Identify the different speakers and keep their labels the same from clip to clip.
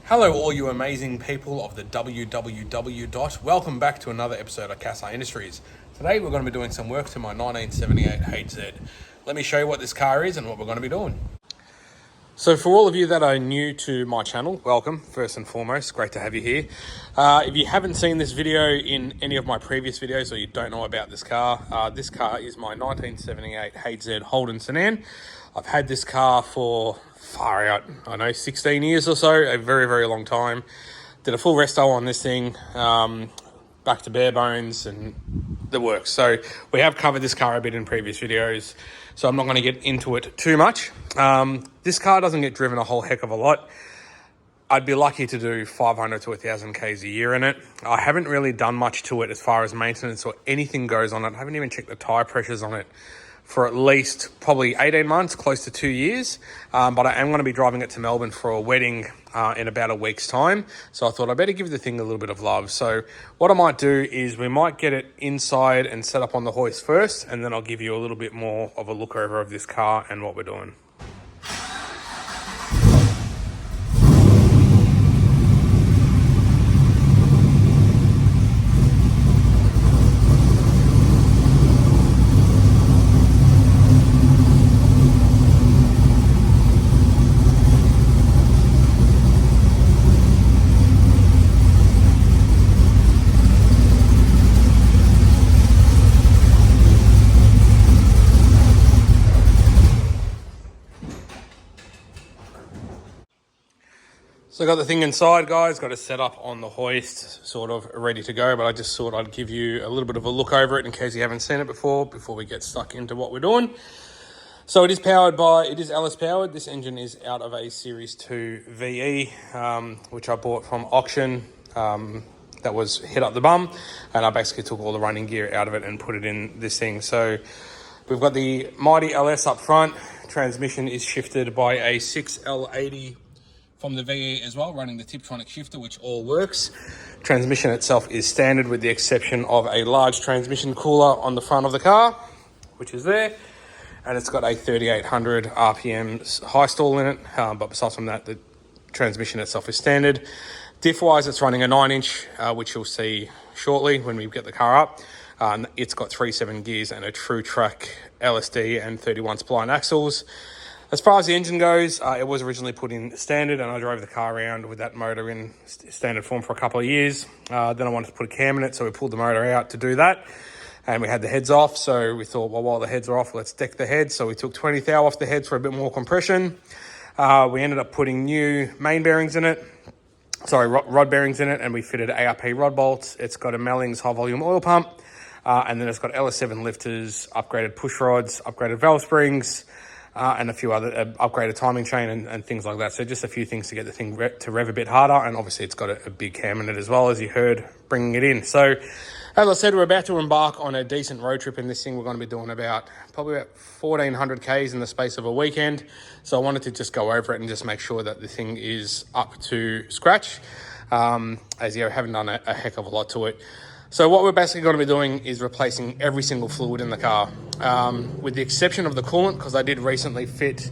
Speaker 1: Hello all you amazing people of the www. Welcome back to another episode of Cassar Industries. Today we're going to be doing some work to my 1978 HZ. Let me show you what this car is and what we're going to be doing. So for all of you that are new to my channel, welcome first and foremost. Great to have you here. If you haven't seen this video in any of my previous videos or you don't know about this car is my 1978 HZ Holden sedan. I've had this car for far out, 16 years or so, a very, very long time. Did a full resto on this thing, back to bare bones and the works. So we have covered this car a bit in previous videos, so I'm not going to get into it too much. This car doesn't get driven a whole heck of a lot. I'd be lucky to do 500 to 1,000 Ks a year in it. I haven't really done much to it as far as maintenance or anything goes on it. I haven't even checked the tyre pressures on it for at least probably 18 months, close to 2 years. But I am going to be driving it to Melbourne for a wedding in about a week's time. So I thought I better give the thing a little bit of love. So what I might do is we might get it inside and set up on the hoist first, and then I'll give you a little bit more of a look over of this car and what we're doing. So I got the thing inside, guys, got it set up on the hoist, sort of ready to go, but I just thought I'd give you a little bit of a look over it in case you haven't seen it before we get stuck into what we're doing. So it is LS powered. This engine is out of a Series 2 VE, which I bought from auction, that was hit up the bum, and I basically took all the running gear out of it and put it in this thing. So we've got the mighty LS up front. Transmission is shifted by a 6L80 from the VE as well, running the Tiptronic shifter, which all works. Transmission itself is standard with the exception of a large transmission cooler on the front of the car, which is there. And it's got a 3,800 RPM high stall in it. But besides from that, the transmission itself is standard. Diff-wise, it's running a 9-inch, which you'll see shortly when we get the car up. It's got 3/7 gears and a true track LSD and 31 spline axles. As far as the engine goes, it was originally put in standard, and I drove the car around with that motor in standard form for a couple of years. Then I wanted to put a cam in it, so we pulled the motor out to do that. And we had the heads off, so we thought, well, while the heads are off, let's deck the heads. So we took 20 thou off the heads for a bit more compression. We ended up putting new main bearings in it. Rod bearings in it, and we fitted ARP rod bolts. It's got a Mellings high volume oil pump, and then it's got LS7 lifters, upgraded push rods, upgraded valve springs, and a few other upgraded timing chain and things like that. So just a few things to get the thing to rev a bit harder. And obviously it's got a big cam in it as well, as you heard, bringing it in. So as I said, we're about to embark on a decent road trip in this thing. We're going to be doing probably about 1,400 Ks in the space of a weekend. So I wanted to just go over it and just make sure that the thing is up to scratch, as you haven't done a heck of a lot to it. So what we're basically going to be doing is replacing every single fluid in the car, with the exception of the coolant, because I did recently fit,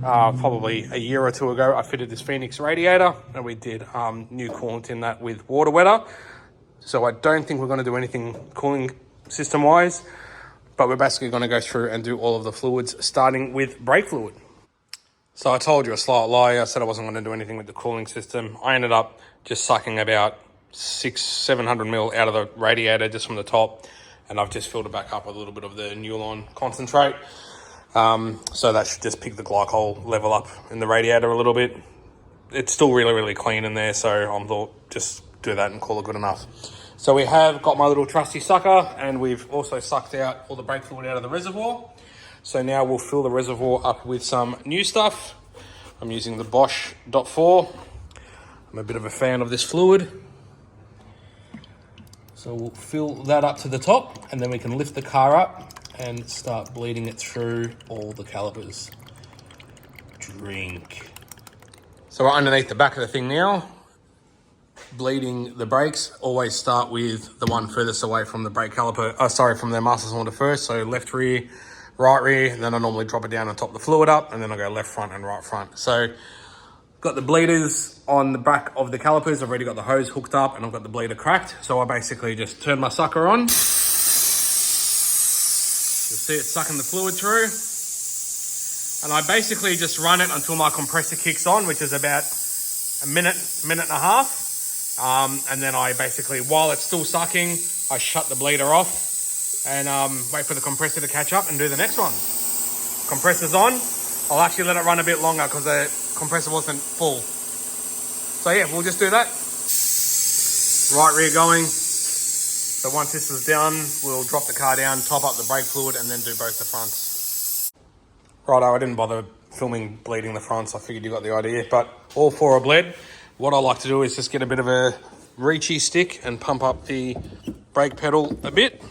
Speaker 1: probably a year or two ago, I fitted this Phoenix radiator, and we did new coolant in that with water wetter. So I don't think we're going to do anything cooling system-wise, but we're basically going to go through and do all of the fluids, starting with brake fluid. So I told you a slight lie. I said I wasn't going to do anything with the cooling system. I ended up just sucking about 600-700 mil out of the radiator just from the top, and I've just filled it back up with a little bit of the Newlon concentrate. So that should just pick the glycol level up in the radiator a little bit. It's still really, really clean in there, so I thought just do that and call it good enough. So we have got my little trusty sucker, and we've also sucked out all the brake fluid out of the reservoir. So now we'll fill the reservoir up with some new stuff. I'm using the Bosch .4. I'm a bit of a fan of this fluid. So we'll fill that up to the top, and then we can lift the car up and start bleeding it through all the calipers. Drink. So we're underneath the back of the thing now. Bleeding the brakes. Always start with the one furthest away from the brake caliper, from the master cylinder first. So left rear, right rear, and then I normally drop it down and top the fluid up, and then I go left front and right front. So got the bleeders on the back of the calipers. I've already got the hose hooked up and I've got the bleeder cracked. So I basically just turn my sucker on. You'll see it sucking the fluid through. And I basically just run it until my compressor kicks on, which is about a minute and a half. And then I basically, while it's still sucking, I shut the bleeder off and wait for the compressor to catch up and do the next one. Compressor's on. I'll actually let it run a bit longer because the compressor wasn't full. So yeah, we'll just do that. Right rear going. So once this is down, we'll drop the car down, top up the brake fluid, and then do both the fronts. Righto, I didn't bother filming bleeding the fronts. I figured you got the idea, but all four are bled. What I like to do is just get a bit of a reachy stick and pump up the brake pedal a bit.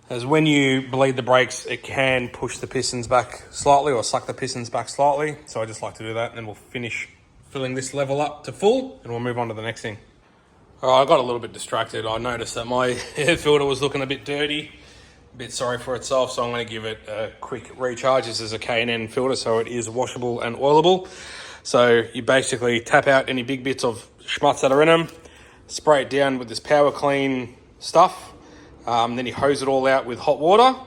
Speaker 1: As when you bleed the brakes, it can push the pistons back slightly or suck the pistons back slightly. So I just like to do that, and then we'll finish filling this level up to full, and we'll move on to the next thing. All right, I got a little bit distracted. I noticed that my air filter was looking a bit dirty, a bit sorry for itself, so I'm going to give it a quick recharge. This is a K&N filter, so it is washable and oilable. So you basically tap out any big bits of schmutz that are in them, spray it down with this Power Clean stuff. Then you hose it all out with hot water,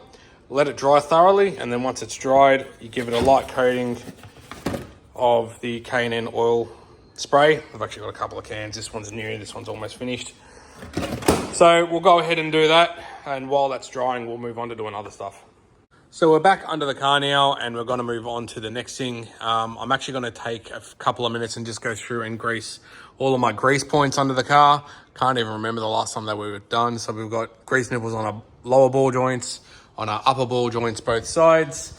Speaker 1: let it dry thoroughly, and then once it's dried, you give it a light coating of the K&N oil spray. I've actually got a couple of cans. This one's new, this one's almost finished. So we'll go ahead and do that, and while that's drying, we'll move on to doing other stuff. So we're back under the car now, and we're going to move on to the next thing. I'm actually going to take a couple of minutes and just go through and grease all of my grease points under the car. Can't even remember the last time that we were done. So we've got grease nipples on our lower ball joints, on our upper ball joints, both sides.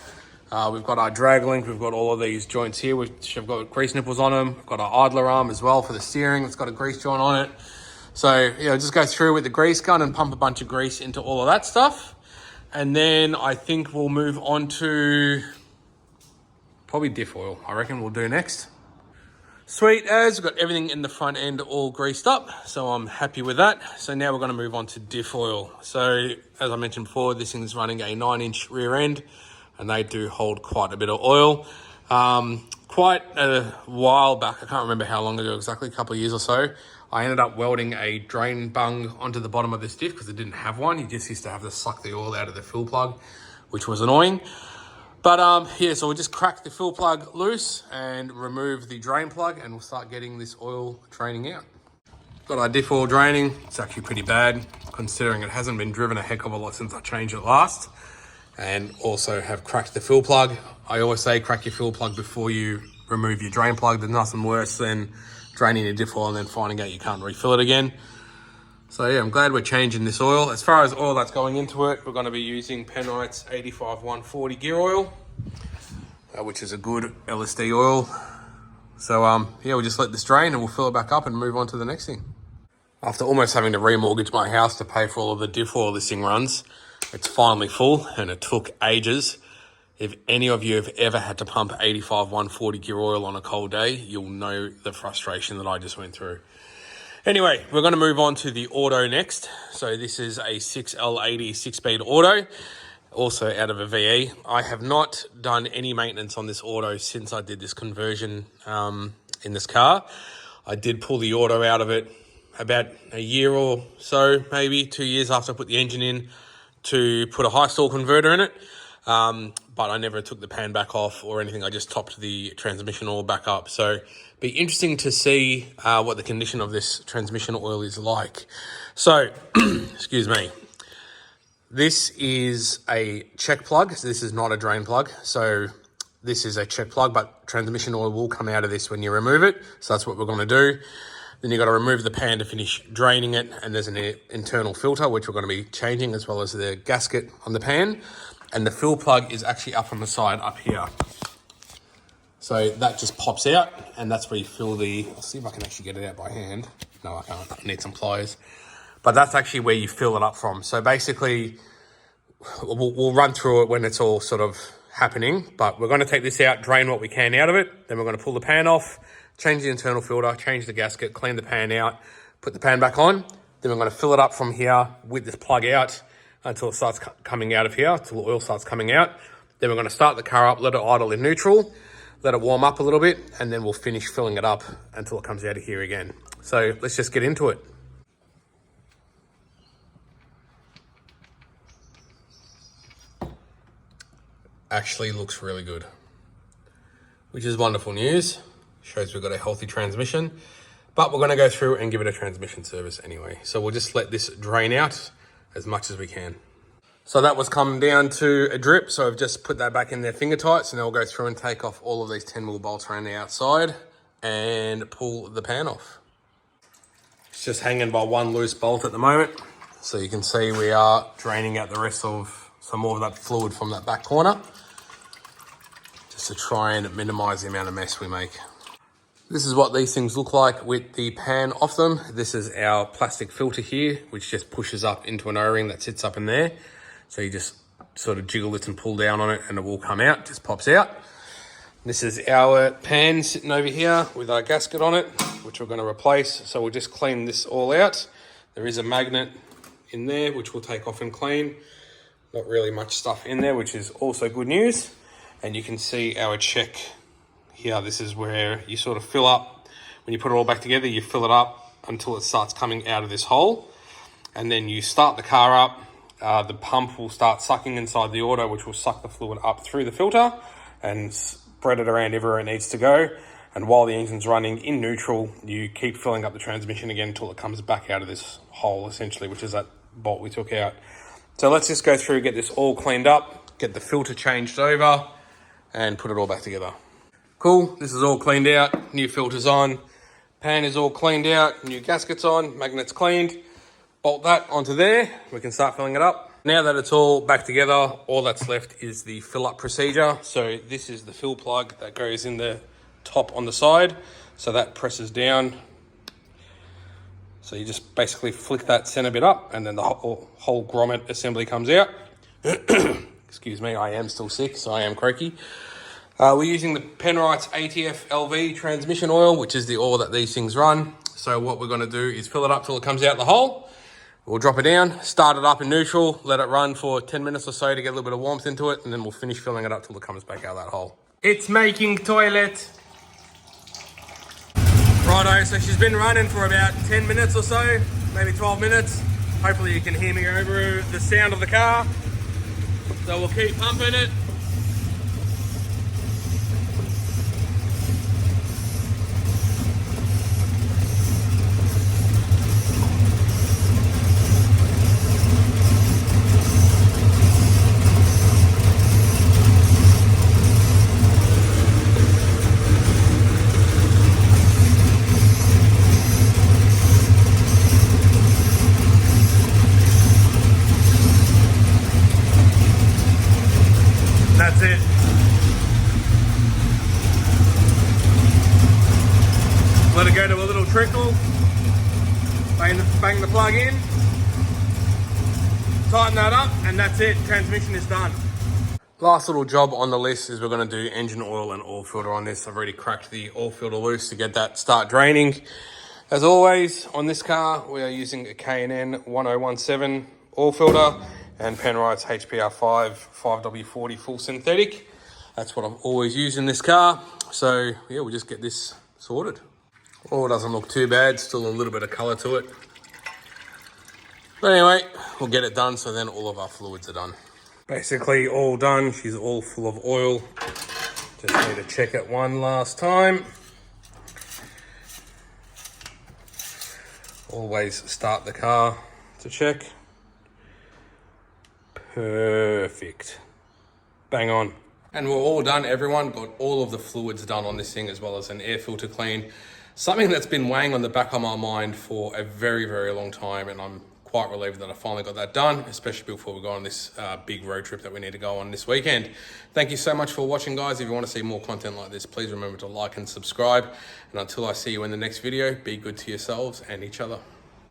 Speaker 1: We've got our drag link. We've got all of these joints here, which have got grease nipples on them. We've got our idler arm as well for the steering. It's got a grease joint on it. So, just go through with the grease gun and pump a bunch of grease into all of that stuff. And then I think we'll move on to probably diff oil. I reckon we'll do next. Sweet as, we've got everything in the front end all greased up, so I'm happy with that. So now we're going to move on to diff oil. So as I mentioned before, this thing's running a 9-inch rear end, and they do hold quite a bit of oil. Quite a while back, I can't remember how long ago exactly, a couple of years or so, I ended up welding a drain bung onto the bottom of this diff because it didn't have one. You just used to have to suck the oil out of the fill plug, which was annoying. But so we'll just crack the fill plug loose and remove the drain plug, and we'll start getting this oil draining out. Got our diff oil draining. It's actually pretty bad considering it hasn't been driven a heck of a lot since I changed it last. And also have cracked the fill plug. I always say crack your fill plug before you remove your drain plug. There's nothing worse than draining your diff oil and then finding out you can't refill it again. So yeah, I'm glad we're changing this oil. As far as oil that's going into it, we're going to be using Penrite's 85-140 gear oil, which is a good LSD oil. So we'll just let this drain and we'll fill it back up and move on to the next thing. After almost having to remortgage my house to pay for all of the diff oil this thing runs, it's finally full, and it took ages. If any of you have ever had to pump 85-140 gear oil on a cold day, you'll know the frustration that I just went through. Anyway, we're going to move on to the auto next. So this is a 6L80 6-speed auto, also out of a VE. I have not done any maintenance on this auto since I did this conversion in this car. I did pull the auto out of it about a year or so, maybe 2 years after I put the engine in to put a high stall converter in it. But I never took the pan back off or anything. I just topped the transmission oil back up. So be interesting to see what the condition of this transmission oil is like. So, excuse me. This is a check plug. So this is not a drain plug. So this is a check plug, but transmission oil will come out of this when you remove it. So that's what we're going to do. Then you've got to remove the pan to finish draining it. And there's an internal filter, which we're going to be changing, as well as the gasket on the pan. And the fill plug is actually up on the side up here. So that just pops out, and that's where you fill the, I'll see if I can actually get it out by hand. No, I can't, I need some pliers. But that's actually where you fill it up from. So basically, we'll run through it when it's all sort of happening, but we're going to take this out, drain what we can out of it. Then we're going to pull the pan off, change the internal filter, change the gasket, clean the pan out, put the pan back on. Then we're going to fill it up from here with this plug out until it starts coming out of here, until the oil starts coming out. Then we're going to start the car up, let it idle in neutral, let it warm up a little bit, and then we'll finish filling it up until it comes out of here again. So let's just get into it. Actually looks really good, which is wonderful news. Shows we've got a healthy transmission, but we're going to go through and give it a transmission service anyway. So we'll just let this drain out as much as we can. So that was come down to a drip. So I've just put that back in there finger tight. So now we'll go through and take off all of these 10mm bolts around the outside and pull the pan off. It's just hanging by one loose bolt at the moment. So you can see we are draining out the rest of some more of that fluid from that back corner, just to try and minimize the amount of mess we make. This is what these things look like with the pan off them. This is our plastic filter here, which just pushes up into an O-ring that sits up in there. So you just sort of jiggle it and pull down on it and it will come out, just pops out. This is our pan sitting over here with our gasket on it, which we're going to replace. So we'll just clean this all out. There is a magnet in there, which we'll take off and clean. Not really much stuff in there, which is also good news. And you can see our check here. This is where you sort of fill up. When you put it all back together, you fill it up until it starts coming out of this hole. And then you start the car up. The pump will start sucking inside the auto, which will suck the fluid up through the filter and spread it around everywhere it needs to go. And while the engine's running in neutral, you keep filling up the transmission again until it comes back out of this hole, essentially, which is that bolt we took out. So let's just go through, get this all cleaned up, get the filter changed over, and put it all back together. Cool, this is all cleaned out, new filters on, pan is all cleaned out, new gaskets on, magnets cleaned. Bolt that onto there, we can start filling it up. Now that it's all back together, all that's left is the fill up procedure. So this is the fill plug that goes in the top on the side. So that presses down. So you just basically flick that center bit up and then the whole grommet assembly comes out. Excuse me, I am still sick, so I am croaky. We're using the Penrite's ATF LV transmission oil, which is the oil that these things run. So what we're going to do is fill it up till it comes out the hole. We'll drop it down, start it up in neutral, let it run for 10 minutes or so to get a little bit of warmth into it, and then we'll finish filling it up till it comes back out of that hole. It's making toilet. Righto, so she's been running for about 10 minutes or so, maybe 12 minutes. Hopefully you can hear me over the sound of the car. So we'll keep pumping it. That's it. Let it go to a little trickle. Bang the plug in. Tighten that up, and that's it. Transmission is done. Last little job on the list is we're going to do engine oil and oil filter on this. I've already cracked the oil filter loose to get that start draining. As always, on this car, we are using a K&N 1017 oil filter and Penrite's HPR5 5W40 full synthetic. That's what I've always used in this car. So yeah, we'll just get this sorted. Oh, it doesn't look too bad. Still a little bit of color to it. But anyway, we'll get it done so then all of our fluids are done. Basically all done. She's all full of oil. Just need to check it one last time. Always start the car to check. Perfect. Bang on. And we're all done, everyone. Got all of the fluids done on this thing as well as an air filter clean. Something that's been weighing on the back of my mind for a very, very long time, and I'm quite relieved that I finally got that done, especially before we go on this big road trip that we need to go on this weekend. Thank you so much for watching, guys. If you want to see more content like this, please remember to like and subscribe. And until I see you in the next video, be good to yourselves and each other.